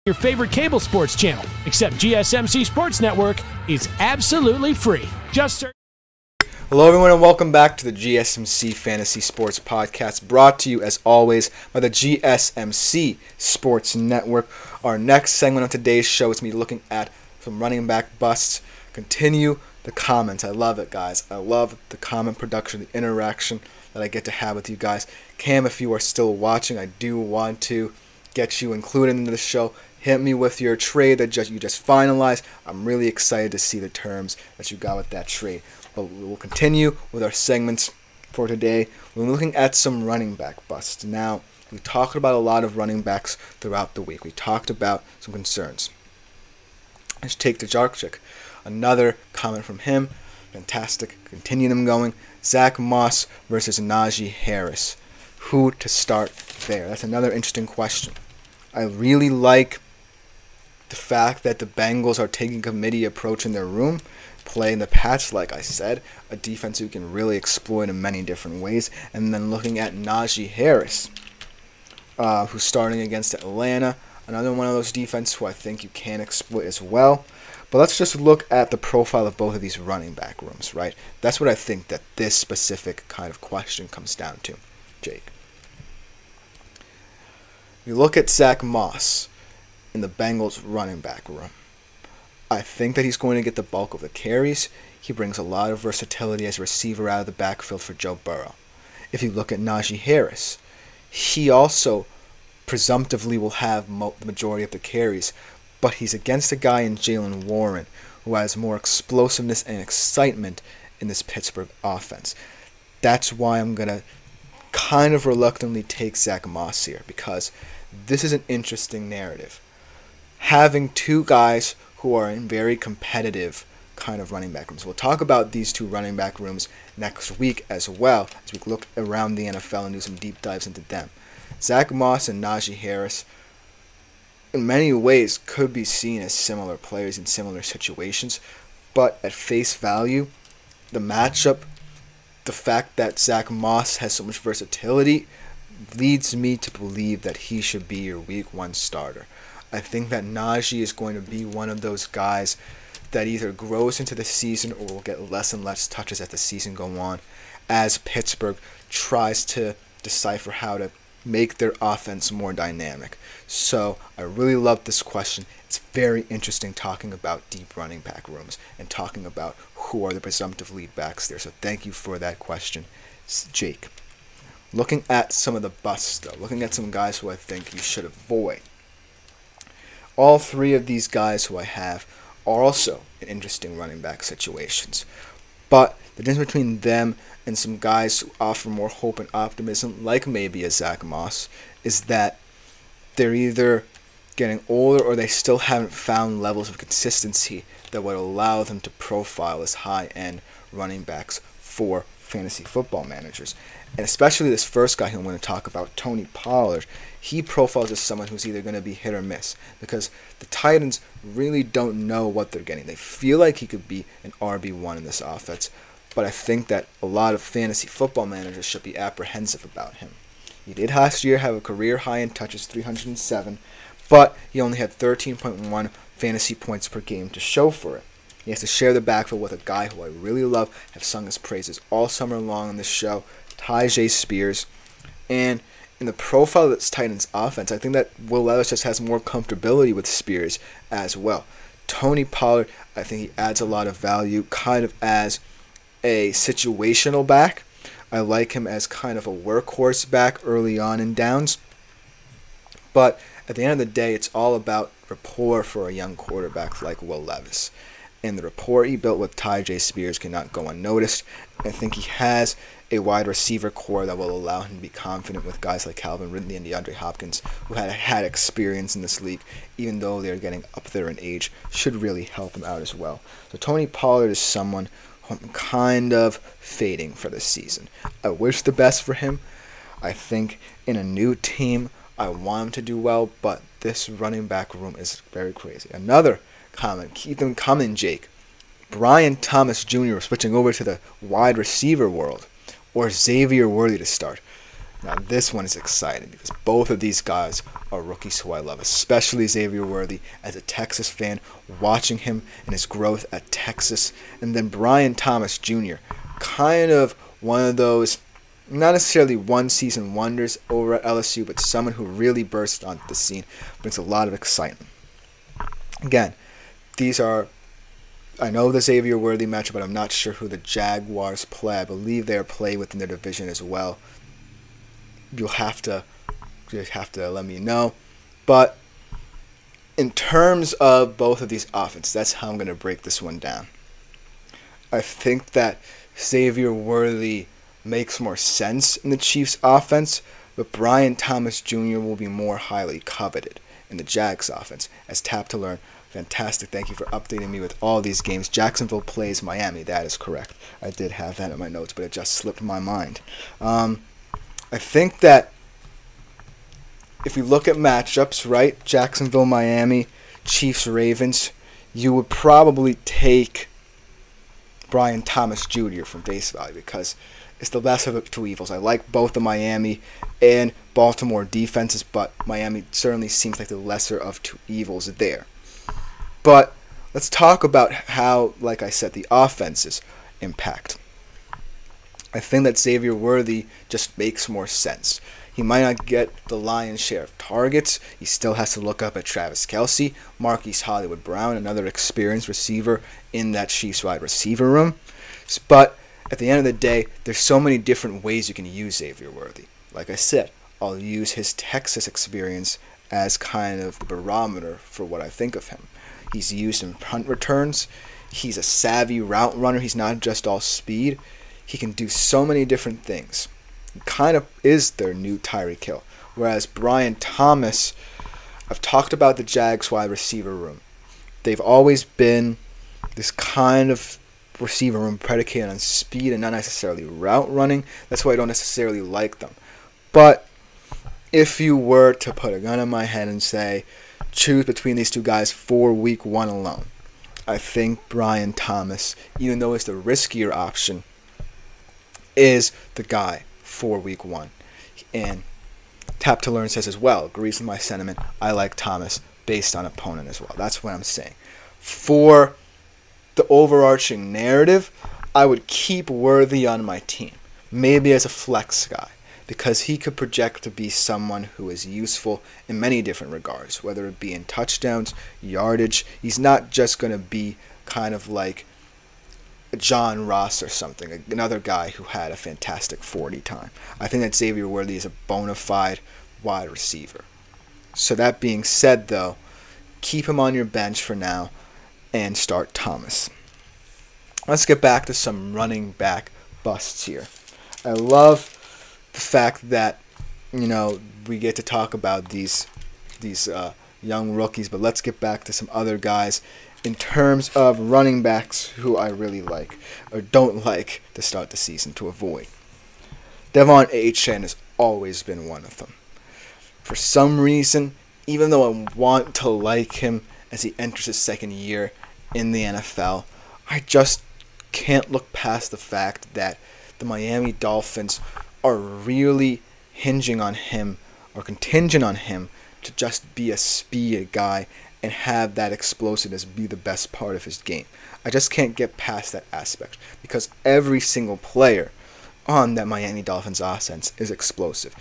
Your favorite cable sports channel, except GSMC Sports Network, is absolutely free. Just search. Hello everyone and welcome back to the GSMC Fantasy Sports Podcast, brought to you as always by the GSMC Sports Network. Our next segment of today's show is me looking at some running back busts. Continue the comments. I love it, guys. I love the comment production, the interaction that I get to have with you guys. Cam, if you are still watching, I do want to get you included into the show. Hit me with your trade that you just finalized. I'm really excited to see the terms that you got with that trade. But we will continue with our segments for today. We're looking at some running back busts. Now, we talked about a lot of running backs throughout the week. We talked about some concerns. Let's take the Jarczyk. Another comment from him. Fantastic. Continue them going. Zach Moss versus Najee Harris. Who to start there? That's another interesting question. I really like the fact that the Bengals are taking a committee approach in their room, playing the Pats, like I said, a defense who can really exploit in many different ways, and then looking at Najee Harris, who's starting against Atlanta, another one of those defenses who I think you can exploit as well. But let's just look at the profile of both of these running back rooms, right? That's what I think that this specific kind of question comes down to, Jake. You look at Zach Moss in the Bengals running back room. I think that he's going to get the bulk of the carries. He brings a lot of versatility as a receiver out of the backfield for Joe Burrow. If you look at Najee Harris, he also presumptively will have the majority of the carries, but he's against a guy in Jaylen Warren who has more explosiveness and excitement in this Pittsburgh offense. That's why I'm going to kind of reluctantly take Zach Moss here, because this is an interesting narrative. Having two guys who are in very competitive kind of running back rooms. We'll talk about these two running back rooms next week as well, as we look around the NFL and do some deep dives into them. Zach Moss and Najee Harris, in many ways, could be seen as similar players in similar situations, but at face value, the matchup, the fact that Zach Moss has so much versatility, leads me to believe that he should be your week one starter. I think that Najee is going to be one of those guys that either grows into the season or will get less and less touches as the season goes on, as Pittsburgh tries to decipher how to make their offense more dynamic. So I really love this question. It's very interesting talking about deep running back rooms and talking about who are the presumptive lead backs there. So thank you for that question, Jake. Looking at some of the busts, though, looking at some guys who I think you should avoid. All three of these guys who I have are also in interesting running back situations. But the difference between them and some guys who offer more hope and optimism, like maybe a Zach Moss, is that they're either getting older or they still haven't found levels of consistency that would allow them to profile as high-end running backs for fantasy football managers. And especially this first guy who I'm going to talk about, Tony Pollard, he profiles as someone who's either going to be hit or miss, because the Titans really don't know what they're getting. They feel like he could be an RB1 in this offense, but I think that a lot of fantasy football managers should be apprehensive about him. He did last year have a career high in touches, 307, but he only had 13.1 fantasy points per game to show for it. He has to share the backfield with a guy who I really love, have sung his praises all summer long on this show, Tyjae Spears. And in the profile of this Titans offense, I think that Will Levis just has more comfortability with Spears as well. Tony Pollard, I think he adds a lot of value kind of as a situational back. I like him as kind of a workhorse back early on in downs. But at the end of the day, it's all about rapport for a young quarterback like Will Levis. And the rapport he built with Tyjae Spears cannot go unnoticed. I think he has a wide receiver core that will allow him to be confident with guys like Calvin Ridley and DeAndre Hopkins, who had experience in this league, even though they're getting up there in age, should really help him out as well. So Tony Pollard is someone who I'm kind of fading for this season. I wish the best for him. I think in a new team, I want him to do well, but this running back room is very crazy. Another comment, keep them coming, Jake. Brian Thomas Jr. switching over to the wide receiver world, or Xavier Worthy to start. Now this one is exciting because both of these guys are rookies who I love, especially Xavier Worthy as a Texas fan, watching him and his growth at Texas. And then Brian Thomas Jr., kind of one of those, not necessarily one-season wonders over at LSU, but someone who really burst onto the scene, brings a lot of excitement. Again, I know the Xavier Worthy matchup, but I'm not sure who the Jaguars play. I believe they are playing within their division as well. You'll have to let me know. But in terms of both of these offenses, that's how I'm going to break this one down. I think that Xavier Worthy makes more sense in the Chiefs' offense, but Brian Thomas Jr. will be more highly coveted in the Jags' offense. As Tap to Learn, fantastic. Thank you for updating me with all these games. Jacksonville plays Miami. That is correct. I did have that in my notes, but it just slipped my mind. I think that if we look at matchups, right, Jacksonville, Miami, Chiefs, Ravens, you would probably take Brian Thomas Jr. from face value because it's the lesser of two evils. I like both the Miami and Baltimore defenses, but Miami certainly seems like the lesser of two evils there. But let's talk about how, like I said, the offenses impact. I think that Xavier Worthy just makes more sense. He might not get the lion's share of targets. He still has to look up at Travis Kelce, Marquise Hollywood Brown, another experienced receiver in that Chiefs wide receiver room. But at the end of the day, there's so many different ways you can use Xavier Worthy. Like I said, I'll use his Texas experience as kind of the barometer for what I think of him. He's used in punt returns. He's a savvy route runner. He's not just all speed. He can do so many different things. He kind of is their new Tyreek Hill. Whereas Brian Thomas, I've talked about the Jags wide receiver room. They've always been this kind of receiver room predicated on speed and not necessarily route running. That's why I don't necessarily like them. But if you were to put a gun in my head and say, choose between these two guys for week one alone, I think Brian Thomas, even though it's the riskier option, is the guy for week one. And Tap to Learn says as well, agrees with my sentiment, I like Thomas based on opponent as well. That's what I'm saying. For the overarching narrative, I would keep Worthy on my team, maybe as a flex guy, because he could project to be someone who is useful in many different regards, whether it be in touchdowns, yardage. He's not just going to be kind of like John Ross or something, another guy who had a fantastic 40 time. I think that Xavier Worthy is a bona fide wide receiver. So that being said, though, keep him on your bench for now and start Thomas. Let's get back to some running back busts here. I love the fact that, we get to talk about these young rookies, but let's get back to some other guys in terms of running backs who I really like or don't like to start the season to avoid. Devon Achane has always been one of them. For some reason, even though I want to like him as he enters his second year in the NFL, I just can't look past the fact that the Miami Dolphins are really hinging on him or contingent on him to just be a speed guy and have that explosiveness be the best part of his game. I just can't get past that aspect because every single player on that Miami Dolphins offense is explosive.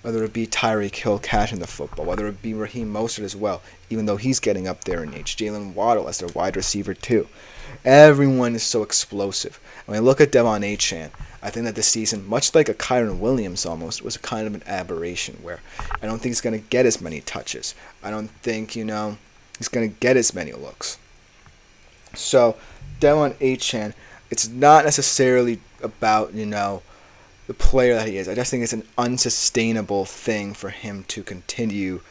Whether it be Tyreek Hill catching the football, whether it be Raheem Mostert as well, even though he's getting up there in age. Jalen Waddle as their wide receiver too. Everyone is so explosive. When I look at Devon Achane, I think that this season, much like a Kyron Williams almost, was a kind of an aberration where I don't think he's going to get as many touches. I don't think, he's going to get as many looks. So, Devon Achane, it's not necessarily about, the player that he is. I just think it's an unsustainable thing for him to continue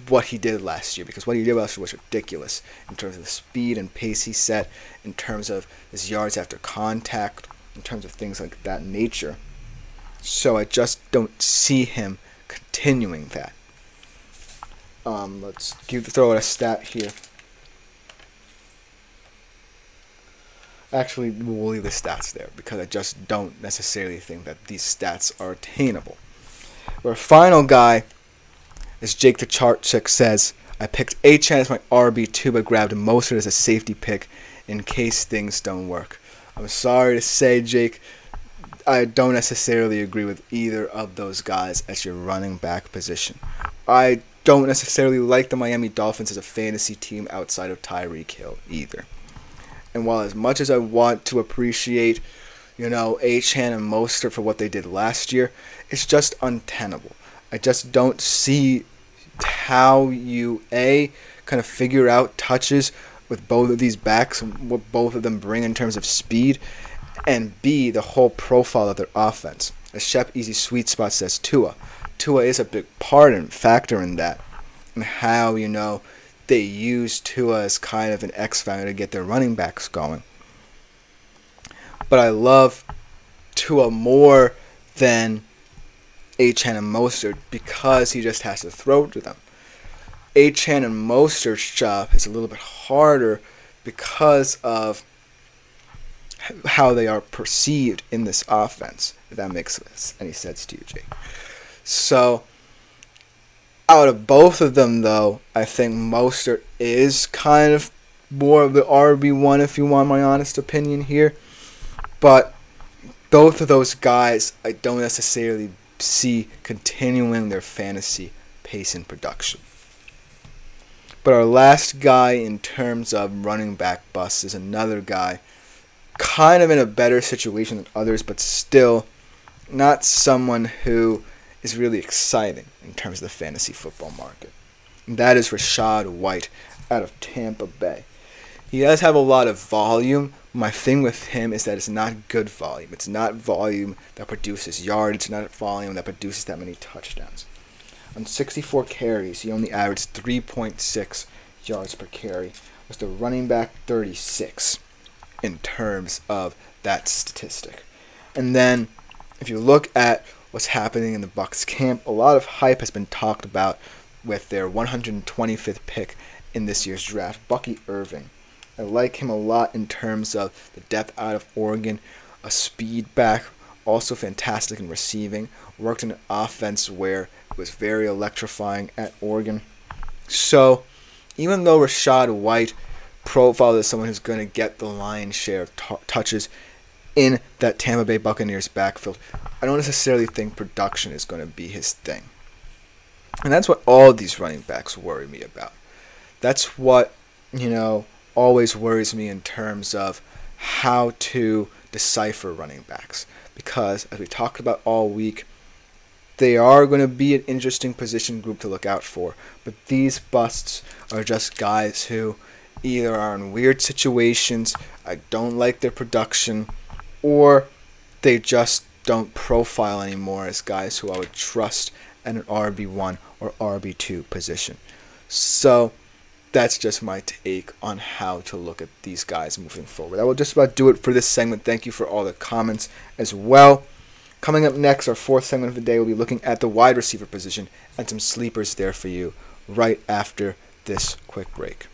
what he did last year, because what he did last year was ridiculous in terms of the speed and pace he set, in terms of his yards after contact, in terms of things like that nature. So I just don't see him continuing that. Let's throw out a stat here. Actually, we'll leave the stats there because I just don't necessarily think that these stats are attainable. Our final guy, as Jake the Chart Chick says, I picked Achane as my RB2 but grabbed Mostert as a safety pick in case things don't work. I'm sorry to say, Jake, I don't necessarily agree with either of those guys as your running back position. I don't necessarily like the Miami Dolphins as a fantasy team outside of Tyreek Hill either. And while as much as I want to appreciate, Achane and Mostert for what they did last year, it's just untenable. I just don't see how you, A, kind of figure out touches with both of these backs and what both of them bring in terms of speed, and B, the whole profile of their offense. As Shep Easy Sweet Spot says, Tua is a big part and factor in that, and how, they use Tua as kind of an X factor to get their running backs going. But I love Tua more than Achane and Mostert because he just has to throw to them. Achane and Mostert's job is a little bit harder because of how they are perceived in this offense, if that makes any sense to you, Jake. So, out of both of them, though, I think Mostert is kind of more of the RB1, if you want my honest opinion here. But both of those guys, I don't necessarily see continuing their fantasy pace and production. But our last guy in terms of running back busts is another guy kind of in a better situation than others, but still not someone who is really exciting in terms of the fantasy football market. And that is Rachaad White out of Tampa Bay. He does have a lot of volume. My thing with him is that it's not good volume. It's not volume that produces yards. It's not volume that produces that many touchdowns. On 64 carries, he only averaged 3.6 yards per carry. Was the running back 36 in terms of that statistic. And then, if you look at what's happening in the Bucs camp, a lot of hype has been talked about with their 125th pick in this year's draft, Bucky Irving. I like him a lot in terms of the depth out of Oregon, a speed back, also fantastic in receiving, worked in an offense where it was very electrifying at Oregon. So, even though Rachaad White profiled as someone who's going to get the lion's share of touches in that Tampa Bay Buccaneers backfield, I don't necessarily think production is going to be his thing. And that's what all these running backs worry me about. That's what, always worries me in terms of how to decipher running backs. Because, as we talked about all week, they are going to be an interesting position group to look out for. But these busts are just guys who either are in weird situations, I don't like their production, or they just don't profile anymore as guys who I would trust at an RB1 or RB2 position. So that's just my take on how to look at these guys moving forward. That will just about do it for this segment. Thank you for all the comments as well. Coming up next, our fourth segment of the day, we'll be looking at the wide receiver position and some sleepers there for you right after this quick break.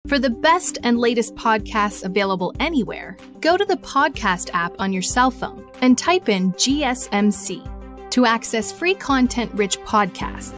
For the best and latest podcasts available anywhere, go to the podcast app on your cell phone and type in GSMC to access free content-rich podcasts.